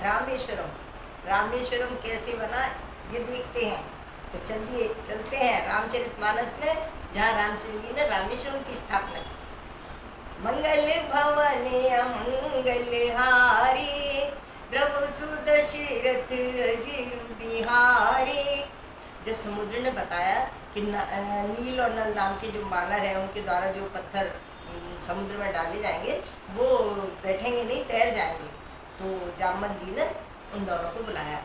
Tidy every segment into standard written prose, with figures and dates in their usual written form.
रामेश्वरम। रामेश्वरम कैसे बना ये देखते हैं। तो चलिए चलते हैं रामचरितमानस में, जहाँ रामचंद्र जी ने रामेश्वरम की स्थापना की। मंगल भवन अमंगल हारी, प्रभु सुदशरथ अजिर बिहारी। जब समुद्र ने बताया कि नील और नल नाम के जो वानर हैं, उनके द्वारा जो पत्थर समुद्र में डाले जाएंगे वो बैठेंगे नहीं, तैर जाएंगे, तो जामवंत जी ने उन दोनों को बुलाया।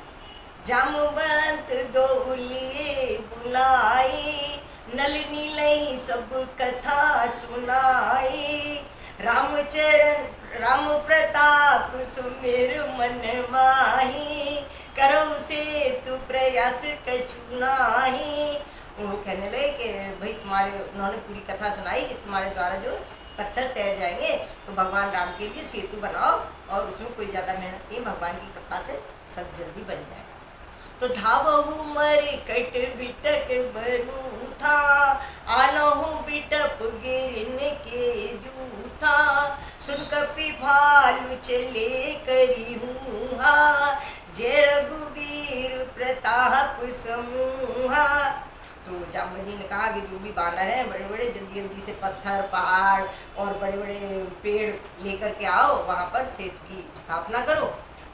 जामवंत दो लिए बुलाई, नल नीलई सब कथा सुनाई। रामचरण राम प्रताप सुमिर मन माही, करो से तू प्रयास कछु नाही। वो कहने लगे कि भाई तुम्हारे, उन्होंने पूरी कथा सुनाई कि तुम्हारे द्वारा जो पत्थर तैर जाएंगे, तो भगवान राम के लिए सेतु बनाओ और उसमें कोई ज़्यादा मेहनत नहीं, भगवान की कृपा से सब जल्दी बन जाएगा। तो धावहु मर कट बिटक बरू था, आनहु बिटप गिरन के जूथा। सुन कपि भालु चले करी हूँ, जय रघुवीर प्रताप समूहा। तो जामवंत जी ने कहा कि जो भी बानर हैं बड़े बड़े, जल्दी जल्दी से पत्थर, पहाड़ और बड़े बड़े पेड़ लेकर के आओ, वहाँ पर सेतु की स्थापना करो।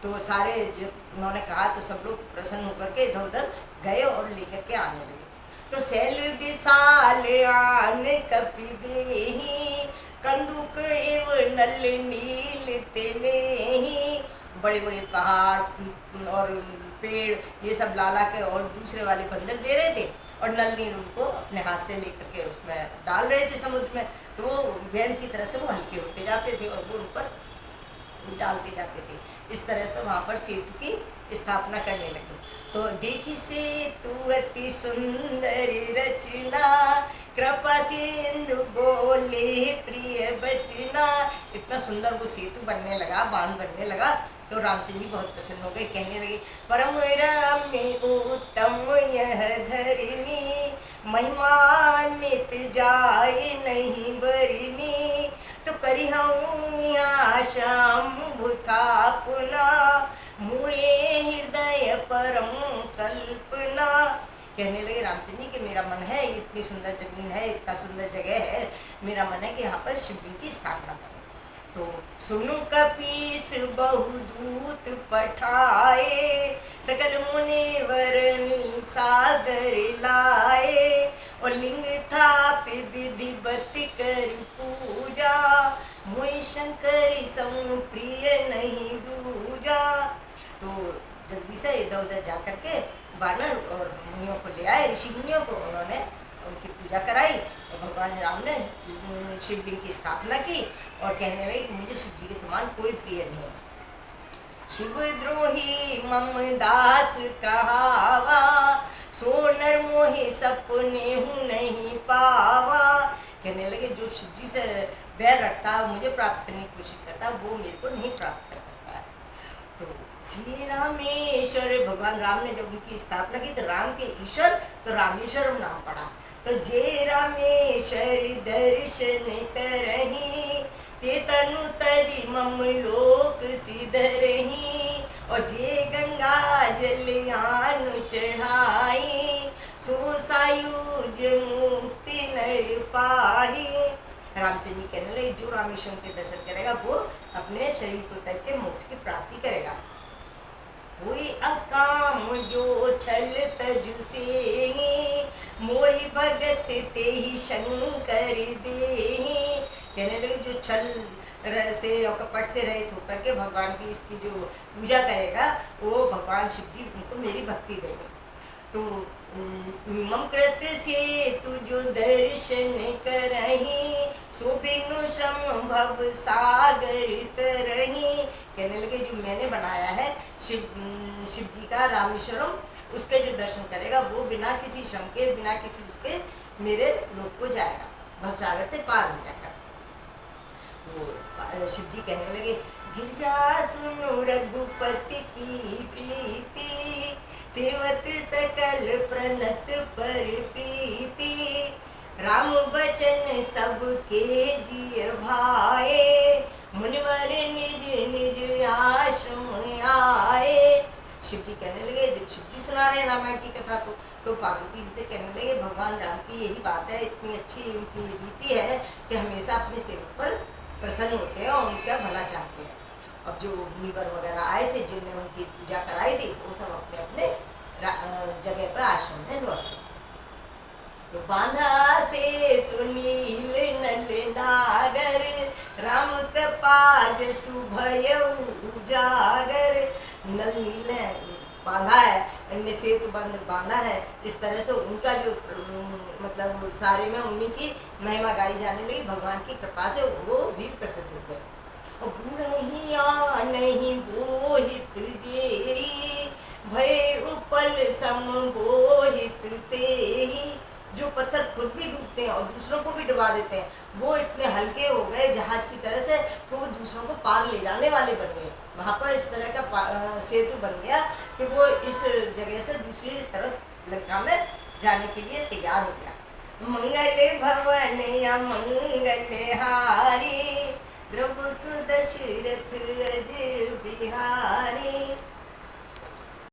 तो सारे जब उन्होंने कहा तो सब लोग प्रसन्न होकर के इधर उधर गए और लेकर के आने लगे। तो सैल विशाल आन कपि देहि, कंदुक एव नल नील तेनेहि। बड़े बड़े पहाड़ और पेड़ ये सब लाला के और दूसरे वाले बंदर दे रहे थे, और नल नील उनको अपने हाथ से लेकर के उसमें डाल रहे थे समुद्र में। तो वो गेंद की तरह से वो हल्के होते जाते थे और वो ऊपर डालते जाते थे। इस तरह से वहाँ पर सेतु की स्थापना करने लगे। तो देखी सेतु अति सुंदर रचना, कृपा सिंधु बोले प्रिय बचना। इतना सुंदर वो सेतु बनने लगा, बांध बनने लगा। तो रामचंद्र जी बहुत प्रसन्न हो गए, कहने लगे परम रम्य उत्तम यह धरनी, महिमान्वित जाए नहीं बरनी। तो करी हूँ आशाम भूतापुना, मूरे हृदय परम कल्पना। कहने लगे रामचंद्र जी कि मेरा मन है, इतनी सुंदर जमीन है, इतना सुंदर जगह है, मेरा मन है कि यहाँ पर शिवलिंग की स्थापना करूँ। तो सुनु कपीस बहुदूत पठाए, सकल मुनिवर सादर लाए। और लिंग थाप विधिवत कर पूजा, मोहि शंकर सम प्रिय नहीं दूजा। तो जल्दी से इधर उधर जा करके बानर और मुनियों को ले आए, ऋषि मुनियों को, उन्होंने उनकी पूजा कराई और भगवान राम ने शिवलिंग की स्थापना की और कहने लगे कि मुझे शिव जी के समान कोई प्रिय नहीं। शिवद्रोही मम दास कहावा, सोनर मोहि सपने हूँ नहीं पावा। कहने लगे जो शिव जी से बैर रखता है, मुझे प्राप्त करने की कोशिश करता, वो मेरे को नहीं प्राप्त कर सकता है। तो जी रामेश्वर, भगवान राम ने जब उनकी स्थापना की तो राम के ईश्वर, तो रामेश्वरम नाम पड़ा। तो जय रामेश्वर दर्शन करही, ते तनु तरि मम लोक सिधरही। और जे गंगा जल आन चढ़ाई, सो सायुज मुक्ति नर पाही। रामचंद्र जी कहने लगे जो रामेश्वरम के दर्शन करेगा वो अपने शरीर को त्याग के मोक्ष की प्राप्ति करेगा। हुई अकाम जो छल तजु से, मोहि भगत तेहि शंकर देहि। कहने लगे जो छल से और कपट से रहित होकर के भगवान की इसकी जो पूजा करेगा, वो भगवान शिव जी उनको मेरी भक्ति देंगे। तो मम कृत से तू जो दर्शन करही, सो बिनु श्रम भव सागर तरही। कहने लगे जो मैंने बनाया है शिव जी का रामेश्वरम, उसके जो दर्शन करेगा वो बिना किसी श्रम के, बिना किसी उसके मेरे लोक को जाएगा, भवसागर से पार हो जाएगा। तो शिव जी कहने लगे गिरजा सुनो रघुपति की प्रीति, सेवत सकल प्रणत पर प्रीति। राम बचन सबके जिय भाए, मुनिवर निज निज आश्रम आए। जी कहने लगे, जब शिव जी सुना रहे हैं रामायण की कथा को, तो पार्वती जी से कहने लगे भगवान राम की यही बात है, इतनी अच्छी उनकी रीति है कि हमेशा अपने सेवक पर प्रसन्न होते हैं और उनका भला चाहते हैं। अब जो मुनिवर वगैरह आए थे जिनने उनकी पूजा कराई थी, वो सब अपने अपने जगह पर आश्रम में लौट गए। तो बांधा से तो नील नल नागर, राम कृपा जसु भय उजागर। नल नील ने बांधा है, अन्य सेतु बंद बांधा है। इस तरह से उनका जो मतलब सारे में उन्हीं की महिमा गाई जाने लगी। भगवान की कृपा से वो भी प्रसिद्ध हो गए। बुढ़िया नहीं बोहित जे, भय उपल सम बोहित तेहि। जो पत्थर खुद भी डूबते हैं और दूसरों को भी डुबा देते हैं, वो इतने हल्के हो गए जहाज की तरह से कि वो दूसरों को पार ले जाने वाले बन गए। वहाँ पर इस तरह का सेतु बन गया कि वो इस जगह से दूसरी तरफ लंका में जाने के लिए तैयार हो गया। मंगल भवन या मंगल हारी, द्रव सुदशरथ अजर बिहारी।